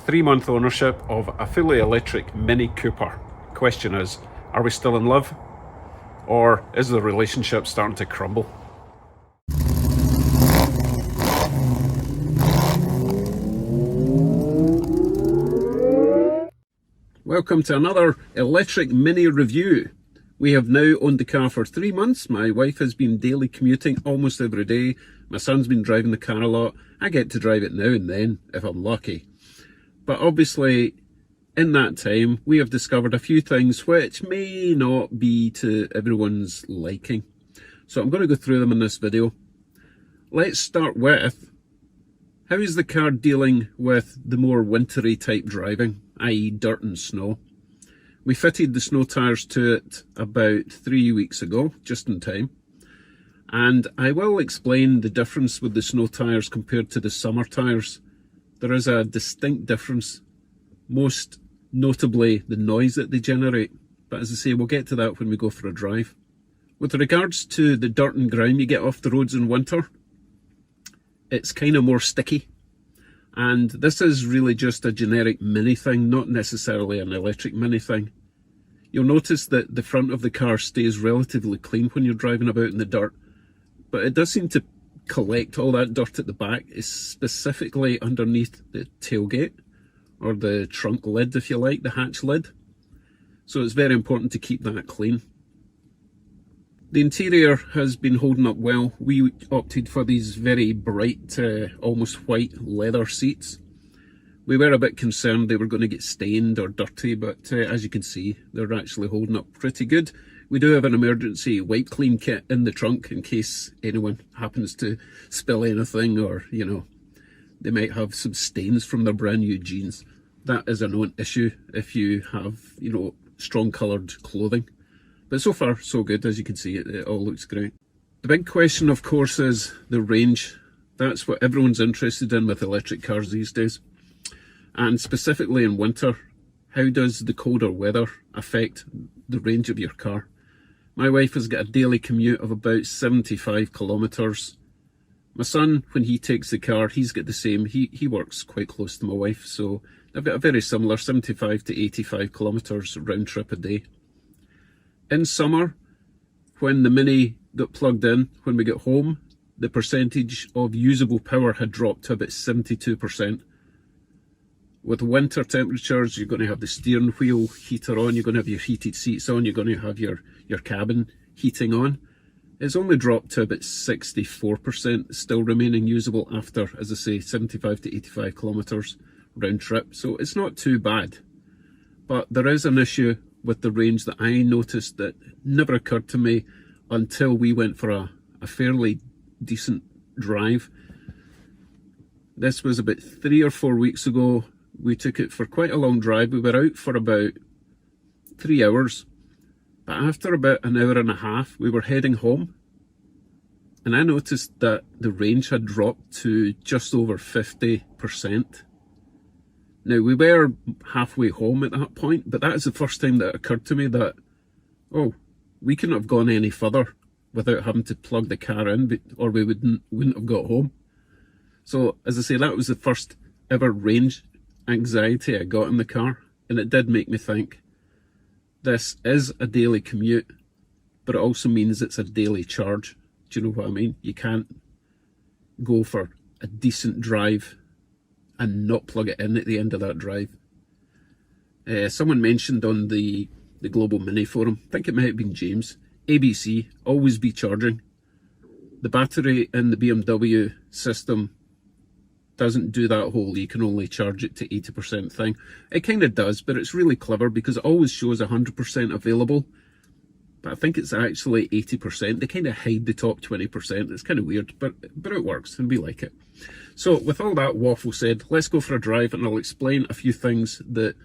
3-month ownership of a fully electric Mini Cooper. Question is, are we still in love? Or is the relationship starting to crumble? Welcome to another electric Mini review. We have now owned the car for 3 months. My wife has been daily commuting almost every day. My son's been driving the car a lot. I get to drive it now and then if I'm lucky. But obviously in that time we have discovered a few things which may not be to everyone's liking. So I'm going to go through them in this video. Let's start with, how is the car dealing with the more wintry type driving, i.e. dirt and snow? We fitted the snow tyres to it about 3 weeks ago, just in time. And I will explain the difference with the snow tyres compared to the summer tyres. There is a distinct difference, most notably the noise that they generate. But as I say, we'll get to that when we go for a drive. With regards to the dirt and grime you get off the roads in winter, it's kind of more sticky. And this is really just a generic Mini thing, not necessarily an electric Mini thing. You'll notice that the front of the car stays relatively clean when you're driving about in the dirt, but it does seem to collect all that dirt at the back, specifically underneath the tailgate, or the trunk lid if you like, the hatch lid. So it's very important to keep that clean. The interior has been holding up well. We opted for these very bright, almost white leather seats. We were a bit concerned they were going to get stained or dirty, but as you can see, they're actually holding up pretty good. We do have an emergency wipe clean kit in the trunk in case anyone happens to spill anything, or, you know, they might have some stains from their brand new jeans. That is a known issue if you have, you know, strong coloured clothing. But so far, so good. As you can see, it all looks great. The big question, of course, is the range. That's what everyone's interested in with electric cars these days. And specifically in winter, how does the colder weather affect the range of your car? My wife has got a daily commute of about 75 kilometres. My son, when he takes the car, he's got the same. He works quite close to my wife, so they've got a very similar 75 to 85 kilometres round trip a day. In summer, when the Mini got plugged in, when we got home, the percentage of usable power had dropped to about 72%. With winter temperatures, you're going to have the steering wheel heater on, you're going to have your heated seats on, you're going to have your cabin heating on. It's only dropped to about 64%, still remaining usable after, as I say, 75 to 85 kilometres round trip. So it's not too bad. But there is an issue with the range that I noticed that never occurred to me until we went for a fairly decent drive. This was about 3 or 4 weeks ago. We took it for quite a long drive. We were out for about 3 hours. But after about an hour and a half, we were heading home. And I noticed that the range had dropped to just over 50%. Now, we were halfway home at that point, but that is the first time that it occurred to me that, oh, we couldn't have gone any further without having to plug the car in, or we wouldn't have got home. So, as I say, that was the first ever range anxiety I got in the car, and it did make me think, this is a daily commute, but it also means it's a daily charge. Do you know what I mean? You can't go for a decent drive and not plug it in at the end of that drive. Someone mentioned on the Global Mini forum, I think it might have been James, ABC, always be charging. The battery in the BMW system doesn't do that whole you can only charge it to 80% thing. It kind of does, but it's really clever because it always shows 100% available, but I think it's actually 80%. They kind of hide the top 20%. It's kind of weird, but it works and we like it. So with all that waffle said, let's go for a drive and I'll explain a few things that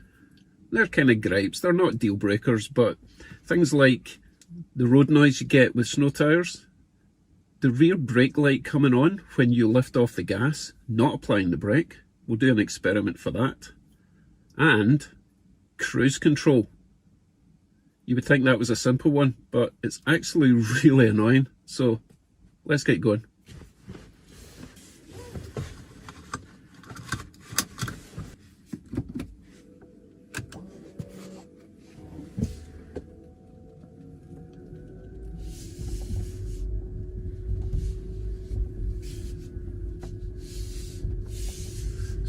they're kind of gripes. They're not deal breakers, but things like the road noise you get with snow tyres, the rear brake light coming on when you lift off the gas, not applying the brake. We'll do an experiment for that. And cruise control. You would think that was a simple one, but it's actually really annoying. So let's get going.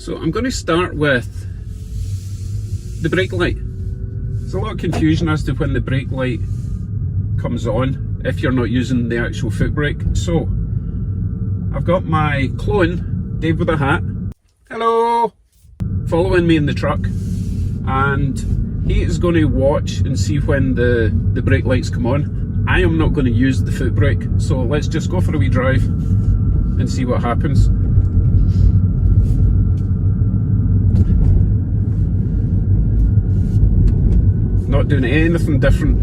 So I'm going to start with the brake light. There's a lot of confusion as to when the brake light comes on if you're not using the actual foot brake. So I've got my clone, Dave with a hat, hello, following me in the truck, and he is going to watch and see when the brake lights come on. I am not going to use the foot brake, so let's just go for a wee drive and see what happens. Not doing anything different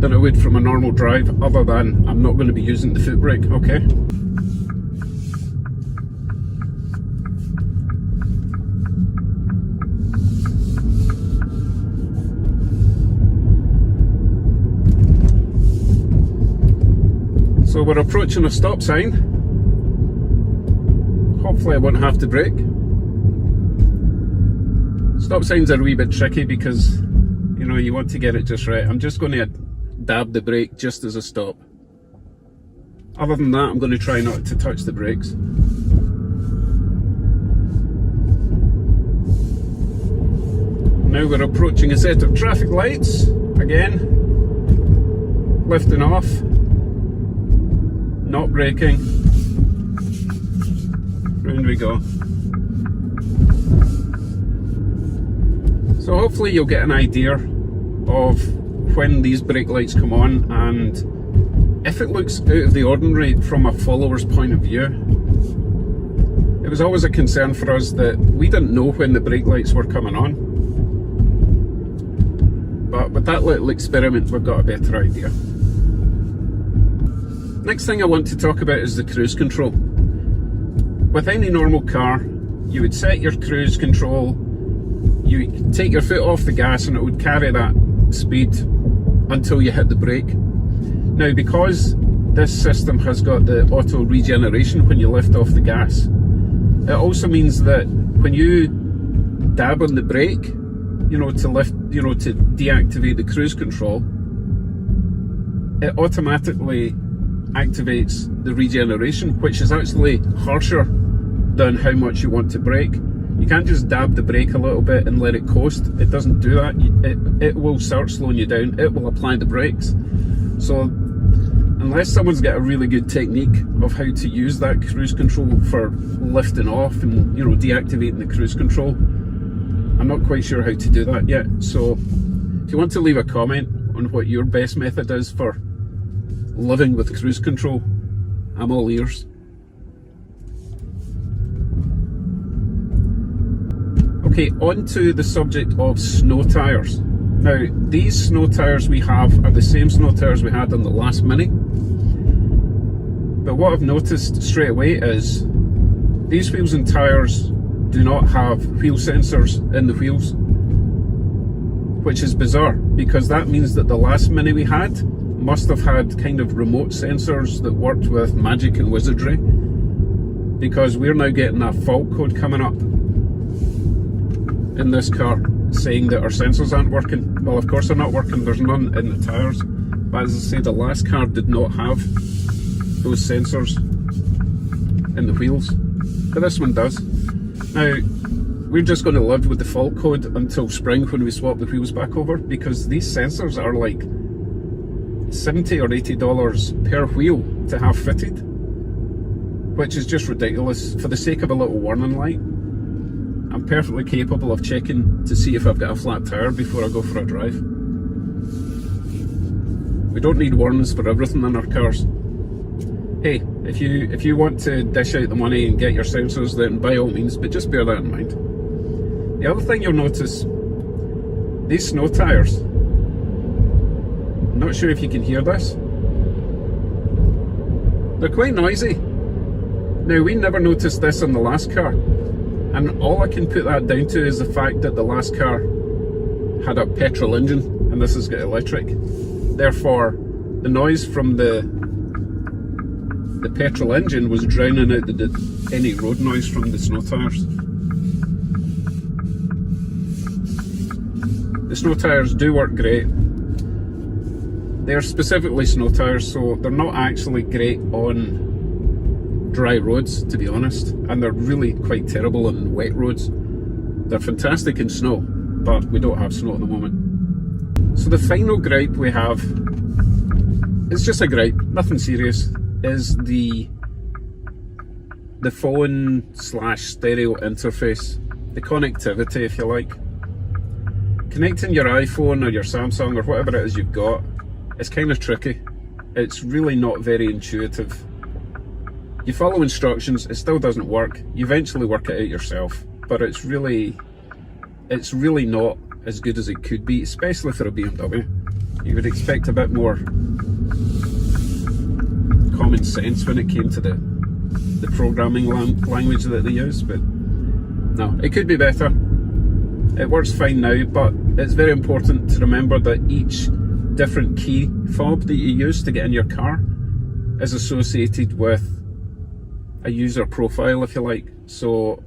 than I would from a normal drive, other than I'm not going to be using the foot brake, okay? So we're approaching a stop sign. Hopefully I won't have to brake. Stop signs are a wee bit tricky because, you know, you want to get it just right. I'm just going to dab the brake just as I stop. Other than that, I'm going to try not to touch the brakes. Now we're approaching a set of traffic lights. Again, lifting off, not braking. Round we go. So hopefully you'll get an idea of when these brake lights come on, and if it looks out of the ordinary from a follower's point of view. It was always a concern for us that we didn't know when the brake lights were coming on. But with that little experiment, we've got a better idea. Next thing I want to talk about is the cruise control. With any normal car, you would set your cruise control, you take your foot off the gas and it would carry that speed until you hit the brake. Now, because this system has got the auto regeneration when you lift off the gas, it also means that when you dab on the brake, you know, to lift, you know, to deactivate the cruise control, it automatically activates the regeneration, which is actually harsher than how much you want to brake. You can't just dab the brake a little bit and let it coast. It doesn't do that. It will start slowing you down. It will apply the brakes. So unless someone's got a really good technique of how to use that cruise control for lifting off and, you know, deactivating the cruise control, I'm not quite sure how to do that yet. So if you want to leave a comment on what your best method is for living with cruise control, I'm all ears. Okay, on to the subject of snow tyres. Now, these snow tyres we have are the same snow tyres we had on the last Mini. But what I've noticed straight away is these wheels and tyres do not have wheel sensors in the wheels, which is bizarre, because that means that the last Mini we had must have had kind of remote sensors that worked with magic and wizardry, because we're now getting a fault code coming up in this car saying that our sensors aren't working. Well, of course they're not working, there's none in the tyres, but as I say, the last car did not have those sensors in the wheels, but this one does. Now, we're just going to live with the fault code until spring when we swap the wheels back over, because these sensors are like $70 or $80 per wheel to have fitted, which is just ridiculous. For the sake of a little warning light, I'm perfectly capable of checking to see if I've got a flat tyre before I go for a drive. We don't need warnings for everything in our cars. Hey, if you want to dish out the money and get your sensors, then by all means, but just bear that in mind. The other thing you'll notice, these snow tyres, I'm not sure if you can hear this, they're quite noisy. Now, we never noticed this in the last car, and all I can put that down to is the fact that the last car had a petrol engine and this has got electric. Therefore, the noise from the petrol engine was drowning out any road noise from the snow tyres. The snow tyres do work great. They're specifically snow tyres, so they're not actually great on dry roads, to be honest, and they're really quite terrible on wet roads. They're fantastic in snow, but we don't have snow at the moment. So the final gripe we have, it's just a gripe, nothing serious, is the phone / stereo interface, the connectivity, if you like. Connecting your iPhone or your Samsung or whatever it is you've got is kind of tricky. It's really not very intuitive. You follow instructions, it still doesn't work. You eventually work it out yourself, but it's really not as good as it could be, especially for a BMW. You would expect a bit more common sense when it came to the programming language that they use, but no, it could be better. It works fine now, but it's very important to remember that each different key fob that you use to get in your car is associated with a user profile, if you like. So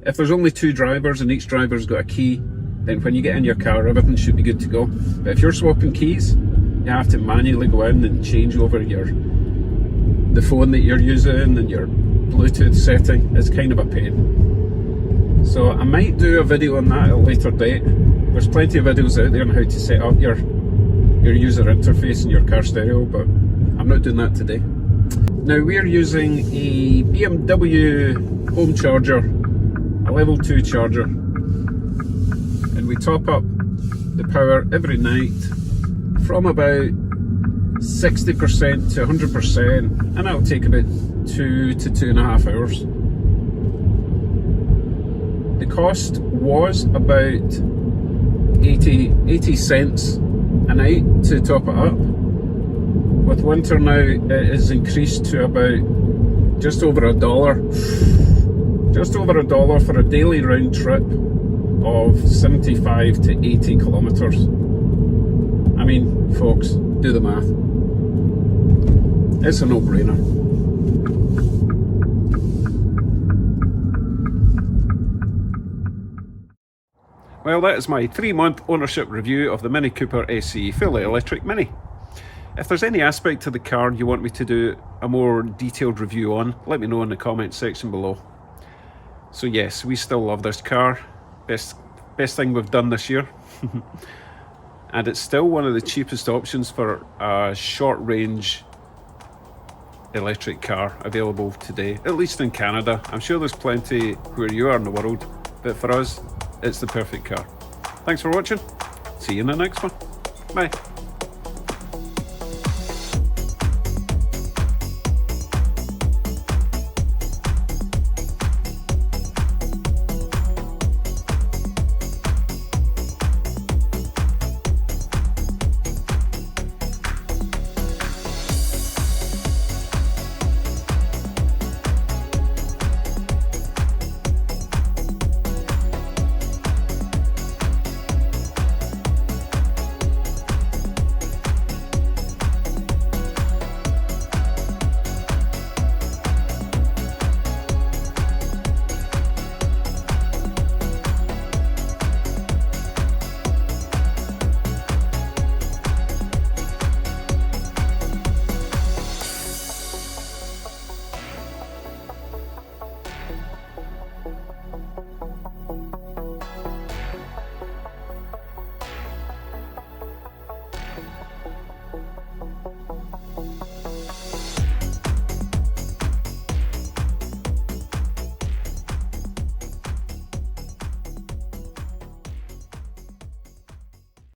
if there's only 2 drivers and each driver's got a key, then when you get in your car, everything should be good to go. But if you're swapping keys, you have to manually go in and change over the phone that you're using and your Bluetooth setting. It's kind of a pain. So I might do a video on that at a later date. There's plenty of videos out there on how to set up your user interface in your car stereo, but I'm not doing that today. Now we're using a BMW home charger, a level 2 charger, and we top up the power every night from about 60% to 100%, and that'll take about 2 to 2.5 hours. The cost was about 80 cents a night to top it up. With winter now, it is increased to about just over $1. Just over $1 for a daily round trip of 75 to 80 kilometers. I mean, folks, do the math. It's a no-brainer. Well, that is my 3-month ownership review of the Mini Cooper SE fully electric Mini. If there's any aspect to the car you want me to do a more detailed review on, let me know in the comments section below. So yes, we still love this car. Best thing we've done this year. And it's still one of the cheapest options for a short range electric car available today, at least in Canada. I'm sure there's plenty where you are in the world, but for us, it's the perfect car. Thanks for watching. See you in the next one. Bye.